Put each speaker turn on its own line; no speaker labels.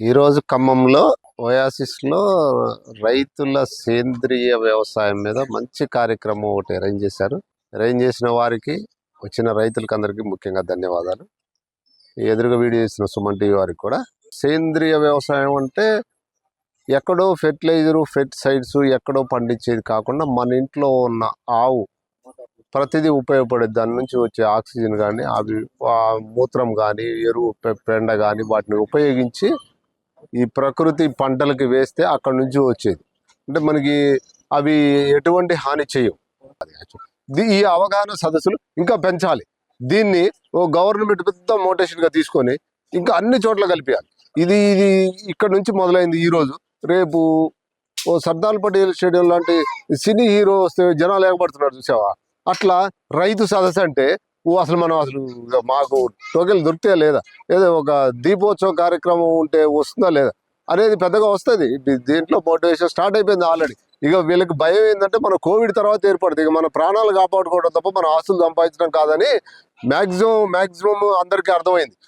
ఈరోజు ఖమ్మంలో ఓయాసిస్లో రైతుల సేంద్రియ వ్యవసాయం మీద మంచి కార్యక్రమం ఒకటి అరేంజ్ చేశారు. అరేంజ్ చేసిన వారికి, వచ్చిన రైతులకు అందరికీ ముఖ్యంగా ధన్యవాదాలు. ఈ ఎదురుగా వీడియో చేసిన సుమన్ టీవీ వారికి కూడా. సేంద్రియ వ్యవసాయం అంటే ఎక్కడో ఫెర్టిలైజరు ఫెర్టిసైడ్స్ ఎక్కడో పండించేది కాకుండా మన ఇంట్లో ఉన్న ఆవు ప్రతిదీ ఉపయోగపడేది. దాని నుంచి వచ్చే ఆక్సిజన్ కానీ, అవి మూత్రం కానీ, ఎరువు పెండ కానీ వాటిని ఉపయోగించి ఈ ప్రకృతి పంటలకి వేస్తే అక్కడ నుంచి వచ్చేది. అంటే మనకి అవి ఎటువంటి హాని చేయవు. ఈ అవగాహన సదస్సులు ఇంకా పెంచాలి. దీన్ని ఓ గవర్నమెంట్ పెద్ద మోటివేషన్గా తీసుకొని ఇంకా అన్ని చోట్ల కలిపేయాలి. ఇది ఇది ఇక్కడ నుంచి మొదలైంది. ఈరోజు రేపు ఓ సర్దార్ పటేల్ స్టేడియం లాంటి సినీ హీరో వస్తే జనాలు ఏకపడుతున్నారు చూసావా? అట్లా రైతు సదస్సు అంటే అసలు మనం మాకు టోకెన్లు దొరికితే లేదా, ఏదో ఒక దీపోత్సవ కార్యక్రమం ఉంటే వస్తుందా లేదా అనేది పెద్దగా వస్తుంది. దీంట్లో మోటివేషన్ స్టార్ట్ అయిపోయింది ఆల్రెడీ. ఇక వీళ్ళకి భయం ఏంటంటే మన కోవిడ్ తర్వాత ఏర్పడుతుంది. ఇక మన ప్రాణాలు కాపాడుకోవడం తప్ప మన ఆస్తులు సంపాదించడం కాదని మ్యాక్సిమం అందరికీ అర్థమైంది.